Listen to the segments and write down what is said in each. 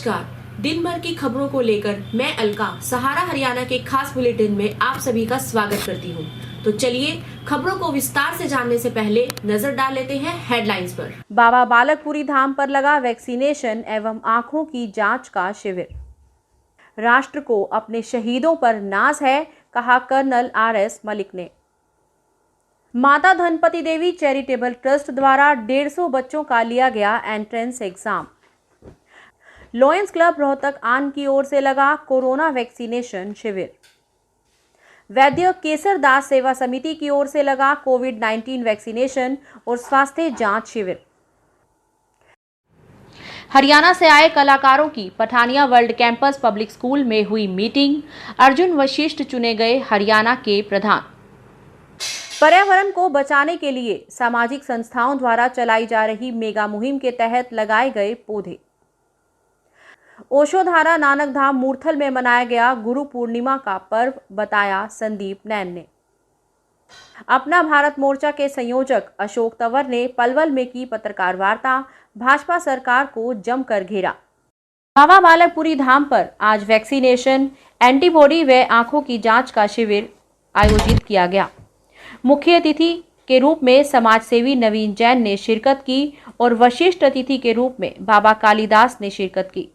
नमस्कार। दिन भर की खबरों को लेकर मैं अलका सहारा हरियाणा के खास बुलेटिन में आप सभी का स्वागत करती हूं। तो चलिए खबरों को विस्तार से जानने से पहले नजर डाल लेते हैं हेडलाइंस पर। बाबा बालकपुरी धाम पर लगा वैक्सीनेशन एवं आंखों की जांच का शिविर। राष्ट्र को अपने शहीदों पर नाज है, कहा कर्नल RS मलिक ने। माता धनपति देवी चैरिटेबल ट्रस्ट द्वारा 150 बच्चों का लिया गया entrance exam. Lions club Rohtak आन की ओर से लगा कोरोना वैक्सीनेशन शिविर। वैद्य केसर दास सेवा समिति की ओर से लगा कोविड-19 वैक्सीनेशन और स्वास्थ्य जांच शिविर। हरियाणा से आए कलाकारों की Pathania World Campus Public school में हुई मीटिंग। अर्जुन वशिष्ठ चुने गए हरियाणा के प्रधान। पर्यावरण को बचाने के लिए सामाजिक संस्थाओं द्वारा चलाई जा रही मेगा मुहिम के तहत लगाए गए पौधे। ओशोधारा नानक धाम मूर्थल में मनाया गया गुरु पूर्णिमा का पर्व, बताया संदीप नैन ने। अपना भारत मोर्चा के संयोजक अशोक तंवर ने पलवल में की पत्रकार वार्ता। भाजपा सरकार को जमकर घेरा। बाबा बालकपुरी धाम पर आज वैक्सीनेशन, एंटीबॉडी व आंखों की जांच का शिविर आयोजित किया गया। मुख्य अतिथि के रूप में समाज सेवी नवीन जैन ने शिरकत की और वशिष्ठ अतिथि के रूप में बाबा कालीदास ने शिरकत की।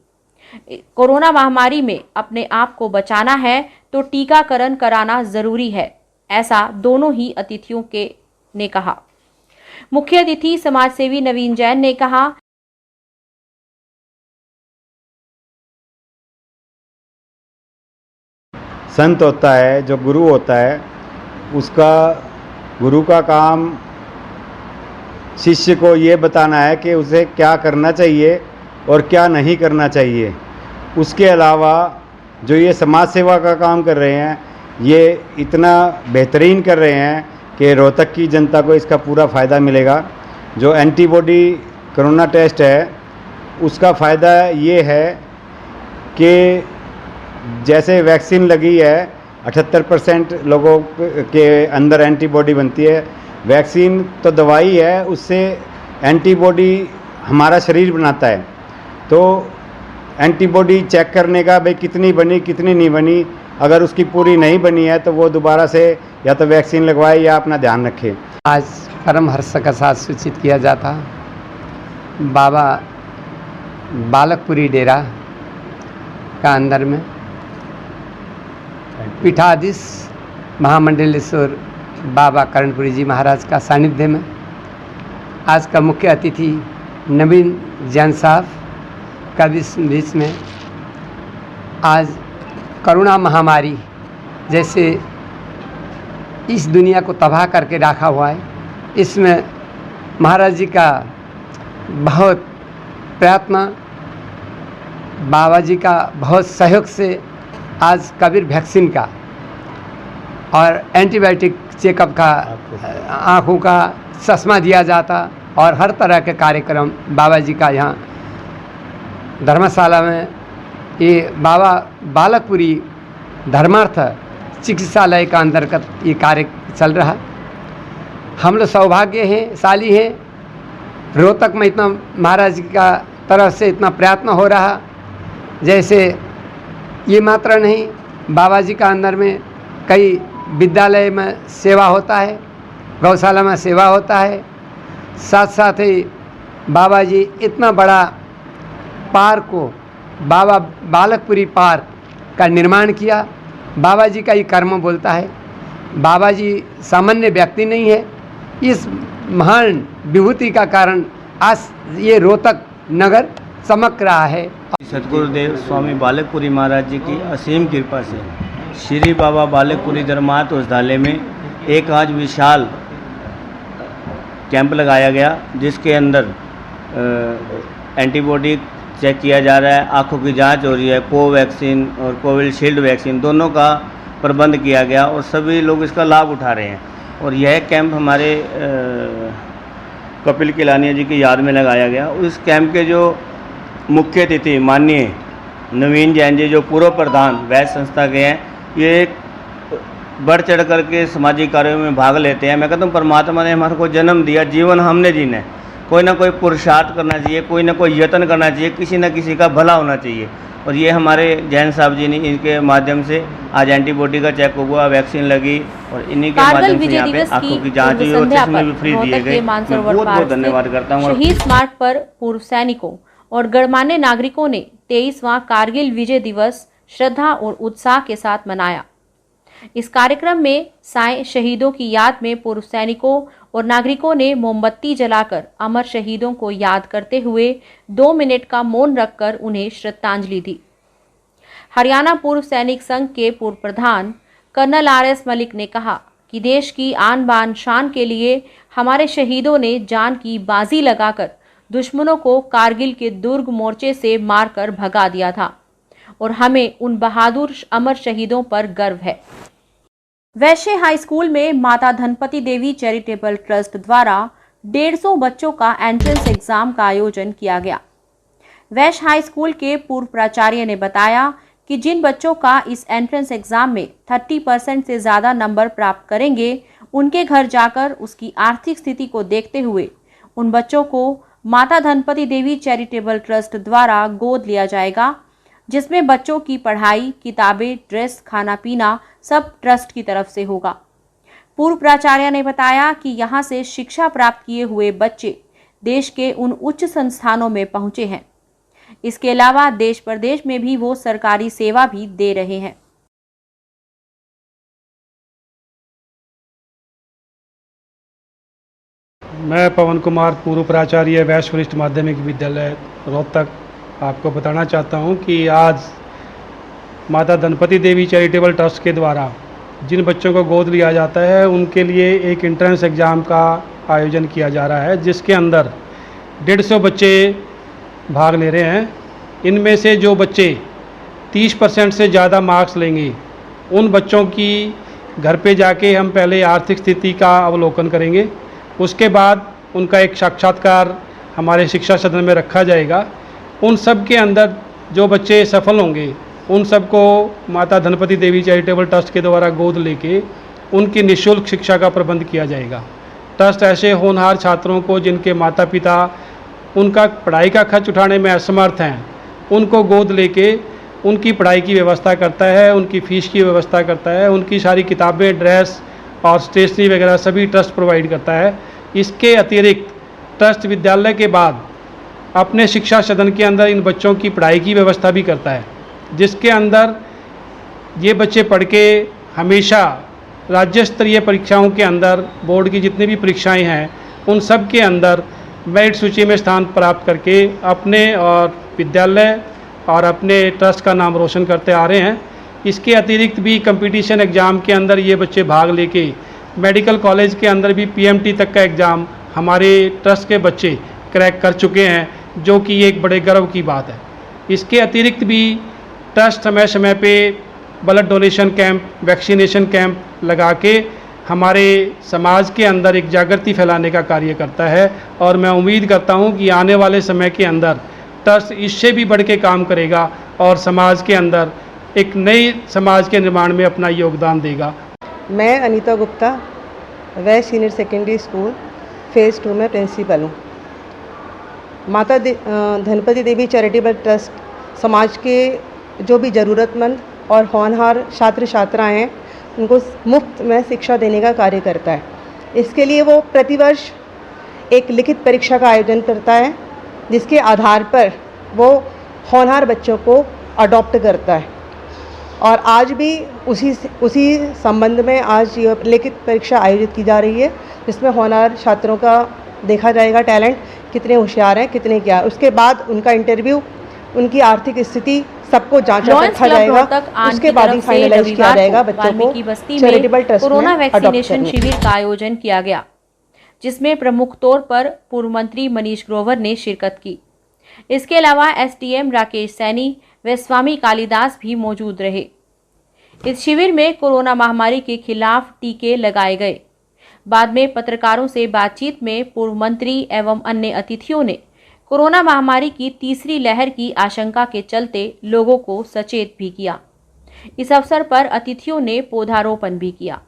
कोरोना महामारी में अपने आप को बचाना है तो टीकाकरण कराना जरूरी है, ऐसा दोनों ही अतिथियों ने कहा। मुख्य अतिथि समाज सेवी नवीन जैन ने कहा, संत होता है, जो गुरु होता है, उसका गुरु का काम शिष्य को ये बताना है कि उसे क्या करना चाहिए और क्या नहीं करना चाहिए। उसके अलावा जो ये समाज सेवा का काम कर रहे हैं, ये इतना बेहतरीन कर रहे हैं कि रोहतक की जनता को इसका पूरा फ़ायदा मिलेगा। जो एंटीबॉडी कोरोना टेस्ट है, उसका फ़ायदा ये है कि जैसे वैक्सीन लगी है, 78% लोगों के अंदर एंटीबॉडी बनती है। वैक्सीन तो दवाई है, उससे एंटीबॉडी हमारा शरीर बनाता है। तो एंटीबॉडी चेक करने का भाई कितनी बनी कितनी नहीं बनी, अगर उसकी पूरी नहीं बनी है तो वो दोबारा से या तो वैक्सीन लगवाए या अपना ध्यान रखे। आज परम हर्ष के साथ सूचित किया जाता बाबा बालकपुरी डेरा का अंदर में पीठाधीश महामंडलेश्वर बाबा कर्णपुरी जी महाराज का सानिध्य में आज का मुख्य अतिथि नवीन जैन साहब का बीच में आज कोरोना महामारी जैसे इस दुनिया को तबाह करके रखा हुआ है, इसमें महाराज जी का बहुत प्रयत्न, बाबा जी का बहुत सहयोग से आज कबीर वैक्सीन का और एंटीबायोटिक चेकअप का, आँखों का चश्मा दिया जाता और हर तरह के कार्यक्रम बाबा जी का यहाँ धर्मशाला में ये बाबा बालकपुरी धर्मार्थ चिकित्सालय का अंतर्गत ये कार्य चल रहा। हम लोग सौभाग्य हैं, शाली हैं, रोहतक में इतना महाराज जी का तरफ से इतना प्रयत्न हो रहा। जैसे ये मात्र नहीं, बाबा जी का अंदर में कई विद्यालय में सेवा होता है, गौशाला में सेवा होता है। साथ साथ ही बाबा जी इतना बड़ा पार्क को बाबा बालकपुरी पार्क का निर्माण किया। बाबा जी का ये कर्म बोलता है। बाबा जी सामान्य व्यक्ति नहीं है, इस महान विभूति का कारण आज ये रोहतक नगर चमक रहा है। सतगुरुदेव स्वामी बालकपुरी महाराज जी की असीम कृपा से श्री बाबा बालकपुरी धर्मार्थ औषधालय में एक आज विशाल कैंप लगाया गया, जिसके अंदर एंटीबॉडी चेक किया जा रहा है, आँखों की जांच हो रही है, कोवैक्सीन और कोविशील्ड वैक्सीन दोनों का प्रबंध किया गया और सभी लोग इसका लाभ उठा रहे हैं। और यह कैंप हमारे कपिल किलानिया जी की याद में लगाया गया। उस कैंप के जो मुख्य अतिथि माननीय नवीन जैन जी, जो पूर्व प्रधान वैद्य संस्था के हैं, ये एक बढ़ चढ़ करके सामाजिक कार्यों में भाग लेते हैं। मैं कहता हूँ परमात्मा ने हमारे को जन्म दिया, जीवन हमने जीना है, कोई ना कोई पुरुषार्थ करना चाहिए, कोई ना कोई यत्न करना चाहिए, किसी न किसी का भला होना चाहिए। और ये हमारे जैन साहब जी ने इनके माध्यम से आज एंटीबॉडी का चेकअप हुआ, वैक्सीन लगी और इन्हीं के कारगिल माध्यम से विजय यहाँ पे दिवस आंखों की की जांच पूर्व हुई और संध्या चश्मे पर भी फ्री दिए रोहतक गए। के मैं मानसरोवर बहुत बहुत पार्क धन्यवाद करता हूँ। स्थित शहीद स्मारक पर पूर्व सैनिकों और गणमान्य नागरिकों ने 23वां कारगिल विजय दिवस श्रद्धा और उत्साह के साथ मनाया। इस कार्यक्रम में साय शहीदों की याद में पूर्व सैनिकों और नागरिकों ने मोमबत्ती जलाकर अमर शहीदों को याद करते हुए 2 मिनट का मौन रखकर उन्हें श्रद्धांजलि दी। हरियाणा पूर्व सैनिक संघ के पूर्व प्रधान कर्नल RS मलिक ने कहा कि देश की आन बान शान के लिए हमारे शहीदों ने जान की बाजी लगाकर दुश्मनों को कारगिल के दुर्ग मोर्चे से मारकर भगा दिया था और हमें उन बहादुर अमर शहीदों पर गर्व है। वैश्य हाई स्कूल में माता धनपति देवी चैरिटेबल ट्रस्ट द्वारा 150 बच्चों का एंट्रेंस एग्जाम का आयोजन किया गया। वैश्य हाई स्कूल के पूर्व प्राचार्य ने बताया कि जिन बच्चों का इस एंट्रेंस एग्जाम में 30% से ज्यादा नंबर प्राप्त करेंगे, उनके घर जाकर उसकी आर्थिक स्थिति को देखते हुए उन बच्चों को माता धनपति देवी चैरिटेबल ट्रस्ट द्वारा गोद लिया जाएगा, जिसमें बच्चों की पढ़ाई, किताबें, ड्रेस, खाना पीना सब ट्रस्ट की तरफ से होगा। पूर्व प्राचार्य ने बताया कि यहां से शिक्षा प्राप्त किए हुए बच्चे देश के उन उच्च संस्थानों में पहुंचे हैं। इसके अलावा देश प्रदेश में भी वो सरकारी सेवा भी दे रहे हैं। मैं पवन कुमार, पूर्व प्राचार्य वैश्य वरिष्ठ माध्यमिक विद्यालय रोहतक, आपको बताना चाहता हूं कि आज माता धनपति देवी चैरिटेबल ट्रस्ट के द्वारा जिन बच्चों को गोद लिया जाता है उनके लिए एक एंट्रेंस एग्ज़ाम का आयोजन किया जा रहा है, जिसके अंदर 150 बच्चे भाग ले रहे हैं। इनमें से जो बच्चे 30% से ज़्यादा मार्क्स लेंगे, उन बच्चों की घर पे जाके हम पहले आर्थिक स्थिति का अवलोकन करेंगे। उसके बाद उनका एक साक्षात्कार हमारे शिक्षा सदन में रखा जाएगा। उन सब के अंदर जो बच्चे सफल होंगे, उन सबको माता धनपति देवी चैरिटेबल ट्रस्ट के द्वारा गोद लेके उनकी निःशुल्क शिक्षा का प्रबंध किया जाएगा। ट्रस्ट ऐसे होनहार छात्रों को जिनके माता पिता उनका पढ़ाई का खर्च उठाने में असमर्थ हैं, उनको गोद लेके उनकी पढ़ाई की व्यवस्था करता है, उनकी फ़ीस की व्यवस्था करता है, उनकी सारी किताबें, ड्रेस और स्टेशनरी वगैरह सभी ट्रस्ट प्रोवाइड करता है। इसके अतिरिक्त ट्रस्ट विद्यालय के बाद अपने शिक्षा सदन के अंदर इन बच्चों की पढ़ाई की व्यवस्था भी करता है, जिसके अंदर ये बच्चे पढ़ के हमेशा राज्य स्तरीय परीक्षाओं के अंदर, बोर्ड की जितनी भी परीक्षाएं हैं, उन सब के अंदर मेरिट सूची में स्थान प्राप्त करके अपने और विद्यालय और अपने ट्रस्ट का नाम रोशन करते आ रहे हैं। इसके अतिरिक्त भी कंपटीशन एग्ज़ाम के अंदर ये बच्चे भाग लेके मेडिकल कॉलेज के अंदर भी PMT तक का एग्ज़ाम हमारे ट्रस्ट के बच्चे क्रैक कर चुके हैं, जो कि एक बड़े गर्व की बात है। इसके अतिरिक्त भी ट्रस्ट समय समय पे blood donation camp, vaccination camp लगा के हमारे समाज के अंदर एक जागृति फैलाने का कार्य करता है और मैं उम्मीद करता हूं कि आने वाले समय के अंदर ट्रस्ट इससे भी बढ़ के काम करेगा और समाज के अंदर एक नई समाज के निर्माण में अपना योगदान देगा। मैं अनीता गुप्ता, वैश्य सीनियर सेकेंडरी स्कूल फेज़ 2 में प्रिंसिपल हूँ। माता धनपति देवी चैरिटेबल ट्रस्ट समाज के जो भी ज़रूरतमंद और होनहार छात्र छात्राएँ हैं, उनको मुफ्त में शिक्षा देने का कार्य करता है। इसके लिए वो प्रतिवर्ष एक लिखित परीक्षा का आयोजन करता है, जिसके आधार पर वो होनहार बच्चों को अडॉप्ट करता है। और आज भी उसी संबंध में आज ये लिखित परीक्षा आयोजित की जा रही है, जिसमें होनहार छात्रों का देखा जाएगा टैलेंट, कितने होशियार हैं, कितने क्या। उसके बाद उनका इंटरव्यू, उनकी आर्थिक स्थिति सबको जांचा परखा जाएगा। उसके बाद ही फाइनलाइज किया जाएगा बच्चों को चैरिटेबल ट्रस्ट कोरोना में वैक्सीनेशन शिविर का आयोजन किया गया, जिसमें प्रमुख तौर पर पूर्व मंत्री मनीष ग्रोवर ने शिरकत की। इसके अलावा SDM राकेश सैनी व स्वामी कालिदास भी मौजूद रहे। इस शिविर में कोरोना महामारी के खिलाफ टीके लगाए गए। बाद में पत्रकारों से बातचीत में पूर्व मंत्री एवं अन्य अतिथियों ने कोरोना महामारी की तीसरी लहर की आशंका के चलते लोगों को सचेत भी किया। इस अवसर पर अतिथियों ने पौधारोपण भी किया।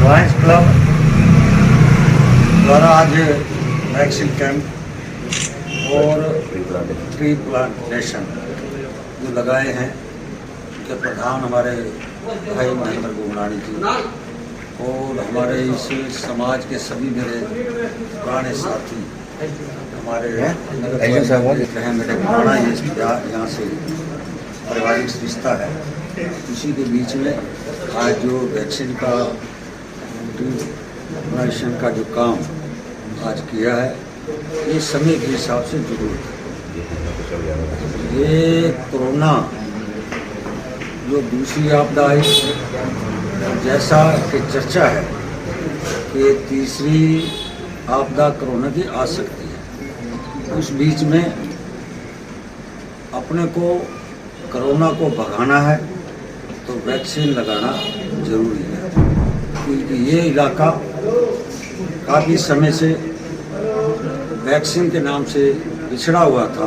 लायंस क्लब द्वारा आज वैक्सीन कैंप और ट्री प्लांटेशन जो लगाए हैं, उनके प्रधान हमारे भाई महेंद्र गोगनानी जी और हमारे इस समाज के सभी मेरे पुराने साथी, हमारे मेरे पुराना यहाँ से पारिवारिक रिश्ता है, उसी के बीच में आज जो वैक्सीन का वैक्सीनेशन का जो काम आज किया है, ये समय के हिसाब से जरूर है। ये कोरोना जो दूसरी आपदा आई, जैसा कि चर्चा है कि तीसरी आपदा कोरोना की आ सकती है, उस बीच में अपने को कोरोना को भगाना है तो वैक्सीन लगाना जरूरी है, क्योंकि ये इलाका काफ़ी समय से वैक्सीन के नाम से पिछड़ा हुआ था।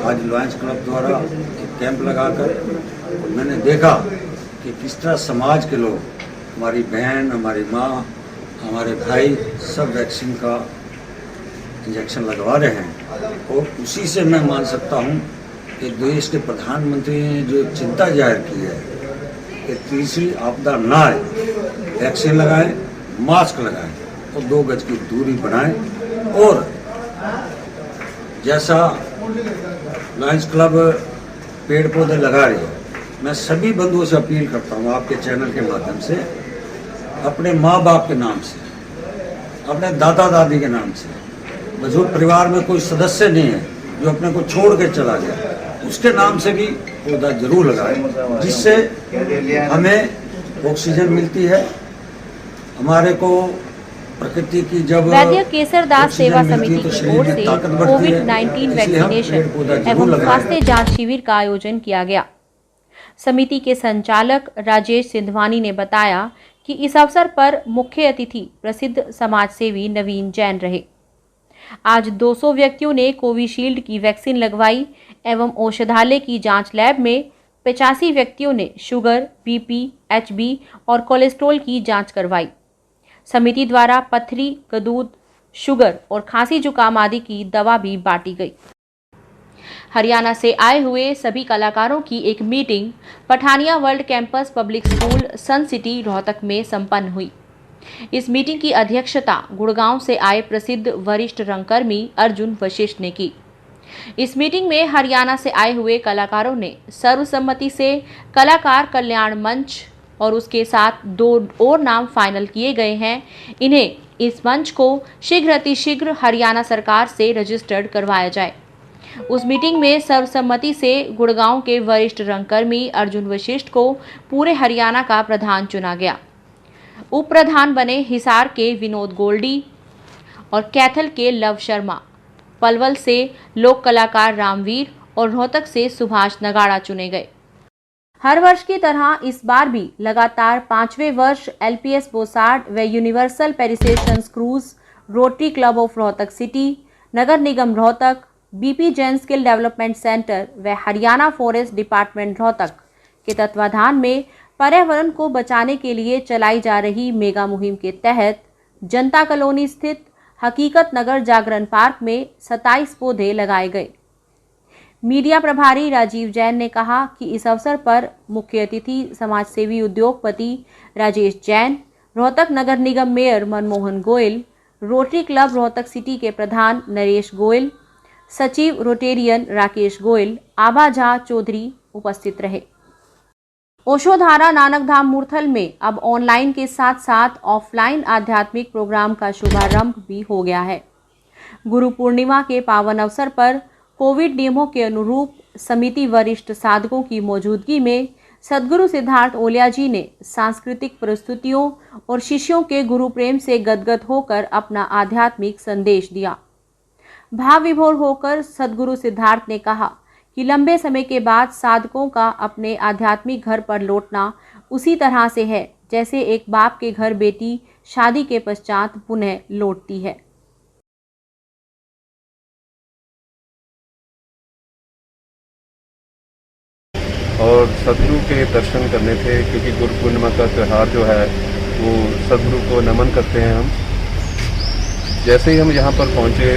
आज लायंस क्लब द्वारा एक कैंप लगाकर मैंने देखा कि किस तरह समाज के लोग, हमारी बहन, हमारी माँ, हमारे भाई सब वैक्सीन का इंजेक्शन लगवा रहे हैं। और उसी से मैं मान सकता हूँ कि देश के प्रधानमंत्री ने जो चिंता जाहिर की है कि तीसरी आपदा ना आए, वैक्सीन लगाएं, मास्क लगाएं और 2 गज की दूरी बनाएं। और जैसा लायंस क्लब पेड़ पौधे लगा रही है, मैं सभी बंधुओं से अपील करता हूँ आपके चैनल के माध्यम से, अपने माँ बाप के नाम से, अपने दादा दादी के नाम से, जो परिवार में कोई सदस्य नहीं है जो अपने को छोड़ के चला गया, उसके नाम से भी पौधा जरूर लगाएं, जिससे हमें ऑक्सीजन मिलती है। हमारे को प्रकृति की जब वैद्य केसरदास सेवा समिति की ओर से कोविड-19 वैक्सीनेशन एवं स्वास्थ्य जांच शिविर का आयोजन किया गया। समिति के संचालक राजेश सिंधवानी ने बताया कि इस अवसर पर मुख्य अतिथि प्रसिद्ध समाजसेवी नवीन जैन रहे। आज 200 व्यक्तियों ने कोविशील्ड की वैक्सीन लगवाई एवं औषधालय की जांच लैब में 85 व्यक्तियों ने शुगर, बीपी, एचबी और कोलेस्ट्रॉल की जांच करवाई। समिति द्वारा पथरी, कदूद, शुगर और खांसी जुकाम आदि की दवा भी बांटी गई। हरियाणा से आए हुए सभी कलाकारों की एक meeting Pathania World Campus Public School Sun City Rohtak में संपन्न हुई। इस मीटिंग की अध्यक्षता गुड़गांव से आए प्रसिद्ध वरिष्ठ रंगकर्मी अर्जुन वशिष्ठ ने की। इस मीटिंग में हरियाणा से आए हुए कलाकारों ने सर्वसम्मति से कलाकार कल्याण मंच और उसके साथ 2 और नाम फाइनल किए गए हैं। इन्हें इस मंच को शीघ्र अतिशीघ्र हरियाणा सरकार से रजिस्टर्ड करवाया जाए। उस मीटिंग में सर्वसम्मति से गुड़गांव के वरिष्ठ रंगकर्मी अर्जुन वशिष्ठ को पूरे हरियाणा का प्रधान चुना गया। उप प्रधान बने हिसार के विनोद गोल्डी और कैथल के लव शर्मा, पलवल से लोक कलाकार रामवीर और रोहतक से सुभाष नगाड़ा चुने गए। हर वर्ष की तरह इस बार भी लगातार 5वें वर्ष एलपीएस बोसाड व Universal Precision Screws, Rotary Club of Rohtak City, नगर निगम Rohtak, BP Jain Skill Development Centre व हरियाणा फॉरेस्ट डिपार्टमेंट रोहतक के तत्वाधान में पर्यावरण को बचाने के लिए चलाई जा रही मेगा मुहिम के तहत जनता कॉलोनी स्थित हकीकत नगर जागरण पार्क में 27 पौधे लगाए गए। मीडिया प्रभारी राजीव जैन ने कहा कि इस अवसर पर मुख्य अतिथि समाजसेवी उद्योगपति राजेश जैन, रोहतक नगर निगम mayor Manmohan Goyal, Rotary Club Rohtak City के प्रधान नरेश गोयल, सचिव रोटेरियन राकेश गोयल, आभा झा चौधरी उपस्थित रहे। ओशोधारा नानक धाम मूर्थल में अब ऑनलाइन के साथ साथ ऑफलाइन आध्यात्मिक प्रोग्राम का शुभारंभ भी हो गया है। गुरु पूर्णिमा के पावन अवसर पर कोविड नियमों के अनुरूप समिति वरिष्ठ साधकों की मौजूदगी में सदगुरु सिद्धार्थ ओलिया जी ने सांस्कृतिक प्रस्तुतियों और शिष्यों के गुरु प्रेम से गदगद होकर अपना आध्यात्मिक संदेश दिया। भाव विभोर होकर सदगुरु सिद्धार्थ ने कहा कि लंबे समय के बाद साधकों का अपने आध्यात्मिक घर पर लौटना उसी तरह से है जैसे एक बाप के घर बेटी शादी के पश्चात पुनः लौटती है। और सदगुरु के दर्शन करने थे, क्योंकि गुरु पूर्णिमा का त्यौहार जो है वो सदगुरु को नमन करते हैं हम। जैसे ही हम यहाँ पर पहुँचे,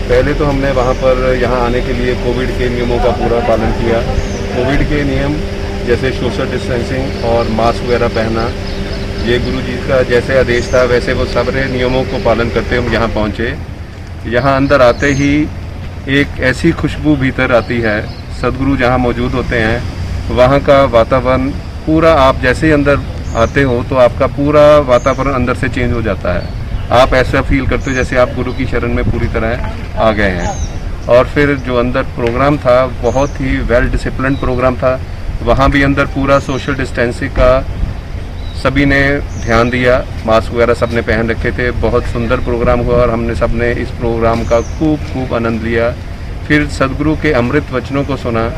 पहले तो हमने वहाँ पर यहाँ आने के लिए कोविड के नियमों का पूरा पालन किया। कोविड के नियम जैसे सोशल डिस्टेंसिंग और मास्क वगैरह पहनना, ये गुरु जी का जैसे आदेश था वैसे वो सारे नियमों को पालन करते हम यहाँ पहुँचे। यहाँ अंदर आते ही एक ऐसी खुशबू भीतर आती है, सदगुरु जहाँ मौजूद होते हैं वहाँ का वातावरण पूरा, आप जैसे ही अंदर आते हो तो आपका पूरा वातावरण अंदर से चेंज हो जाता है। आप ऐसा फील करते हो जैसे आप गुरु की शरण में पूरी तरह आ गए हैं। और फिर जो अंदर प्रोग्राम था बहुत ही वेल डिसिप्लिन प्रोग्राम था। वहाँ भी अंदर पूरा सोशल डिस्टेंसिंग का सभी ने ध्यान दिया, मास्क वगैरह सबने पहन रखे थे। बहुत सुंदर प्रोग्राम हुआ और हमने सबने इस प्रोग्राम का खूब आनंद लिया। फिर सदगुरु के अमृत वचनों को सुना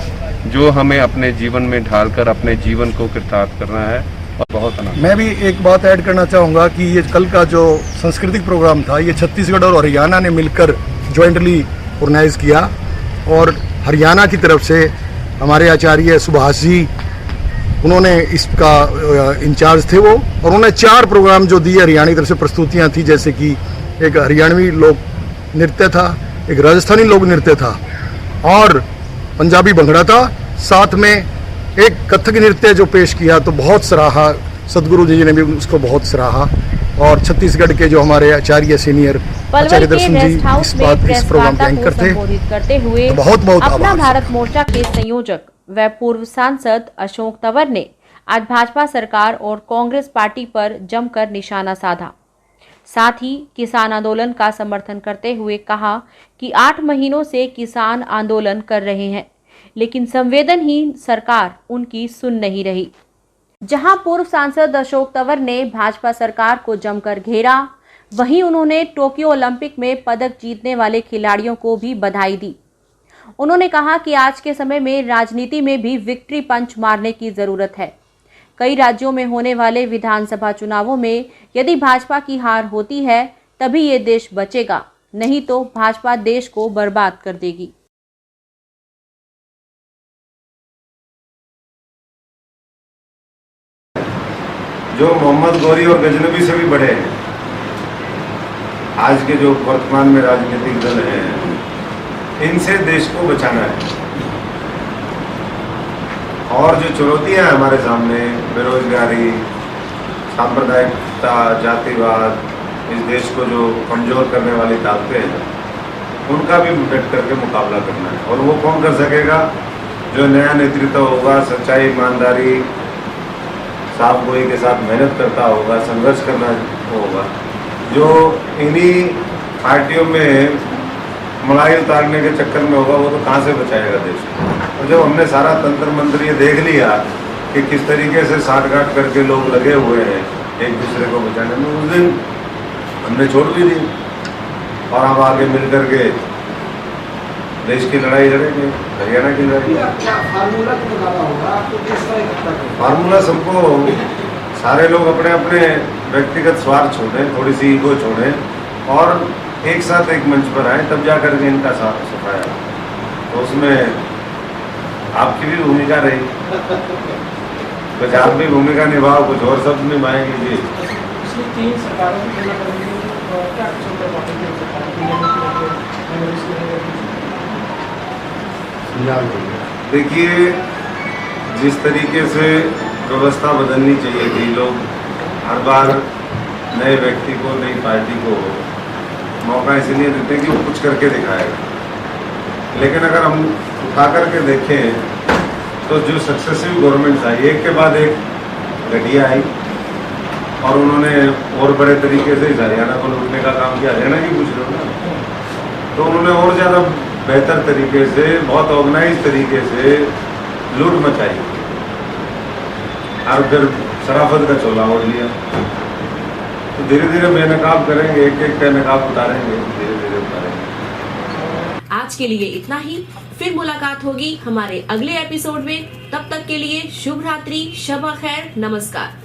जो हमें अपने जीवन में ढालकर अपने जीवन को कृतार्थ करना है। और बहुत आनंद। मैं भी एक बात ऐड करना चाहूँगा कि ये कल का जो सांस्कृतिक प्रोग्राम था ये छत्तीसगढ़ और हरियाणा ने मिलकर ज्वाइंटली ऑर्गेनाइज किया। और हरियाणा की तरफ से हमारे आचार्य सुभाष जी, उन्होंने इसका इंचार्ज थे वो, और उन्होंने 4 प्रोग्राम जो दिए हरियाणा की तरफ से प्रस्तुतियाँ थी, जैसे कि एक हरियाणवी लोक नृत्य था, एक राजस्थानी लोक नृत्य था और पंजाबी भंगड़ा था, साथ में एक कथक नृत्य जो पेश किया। तो बहुत सराहा, सदगुरु जी ने भी उसको बहुत सराहा। और छत्तीसगढ़ के जो हमारे आचार्य सीनियर आचार्य दर्शन जी इस प्रोग्राम के एंकर थे। संबोधित करते हुए बहुत अपना भारत मोर्चा के संयोजक व पूर्व सांसद अशोक तंवर ने आज भाजपा सरकार और कांग्रेस पार्टी पर जमकर निशाना साधा। साथ ही किसान आंदोलन का समर्थन करते हुए कहा कि 8 महीनों से किसान आंदोलन कर रहे हैं, लेकिन संवेदनहीन सरकार उनकी सुन नहीं रही। जहां पूर्व सांसद अशोक तंवर ने भाजपा सरकार को जमकर घेरा, वहीं उन्होंने टोक्यो ओलंपिक में पदक जीतने वाले खिलाड़ियों को भी बधाई दी। उन्होंने कहा कि आज के समय में राजनीति में भी विक्ट्री पंच मारने की जरूरत है। कई राज्यों में होने वाले विधानसभा चुनावों में यदि भाजपा की हार होती है तभी ये देश बचेगा, नहीं तो भाजपा देश को बर्बाद कर देगी। जो मोहम्मद गौरी और गजनबी से भी बड़े हैं, आज के जो वर्तमान में राजनीतिक दल हैं, इनसे देश को बचाना है। और जो चुनौतियां हैं हमारे सामने, बेरोजगारी, सांप्रदायिकता, जातिवाद, इस देश को जो कमजोर करने वाली ताकतें हैं, उनका भी डट करके मुकाबला करना है। और वो कौन कर सकेगा? जो नया नेतृत्व होगा, सच्चाई, ईमानदारी, साफ गोई के साथ मेहनत करता होगा, संघर्ष करना होगा। जो इन्हीं पार्टियों में मलाई उतारने के चक्कर में होगा, वो तो कहाँ से बचाएगा देश को। तो जब हमने सारा तंत्र मंत्र ये देख लिया कि किस तरीके से साठगांठ करके लोग लगे हुए हैं एक दूसरे को बचाने में, उस दिन हमने छोड़ भी दी और हम आगे मिल करके देश की लड़ाई लड़ेंगे, हरियाणा की लड़ाई। फार्मूला सबको, सारे लोग अपने अपने व्यक्तिगत स्वार्थ छोड़ें, थोड़ी सी ईगो छोड़ें और एक साथ एक मंच पर आए, तब जा करके इनका सफाया। तो उसमें आपकी भी भूमिका रही, कुछ आप भी भूमिका निभाओ, कुछ और शब्द निभाएंगे जी। देखिए, जिस तरीके से व्यवस्था बदलनी चाहिए थी, लोग हर बार नए व्यक्ति को, नई पार्टी को मौका इसलिए देते हैं कि वो कुछ करके दिखाएगा। लेकिन अगर हम उठा करके देखें तो जो सक्सेसिव गवर्नमेंट्स आई, एक के बाद एक घटिया आई और उन्होंने और बड़े तरीके से इस हरियाणा को लूटने का काम किया। हरियाणा की पूछ रहे हो ना, तो उन्होंने और ज़्यादा बेहतर तरीके से, बहुत ऑर्गेनाइज तरीके से लूट मचाई और फिर शराफत का चोला ओढ़ लिया। तो धीरे धीरे बेनकाब करेंगे, एक एक का नकाब उतारेंगे, धीरे धीरे उतारेंगे। आज के लिए इतना ही, फिर मुलाकात होगी हमारे अगले एपिसोड में। तब तक के लिए शुभ रात्रि, शब खैर, नमस्कार।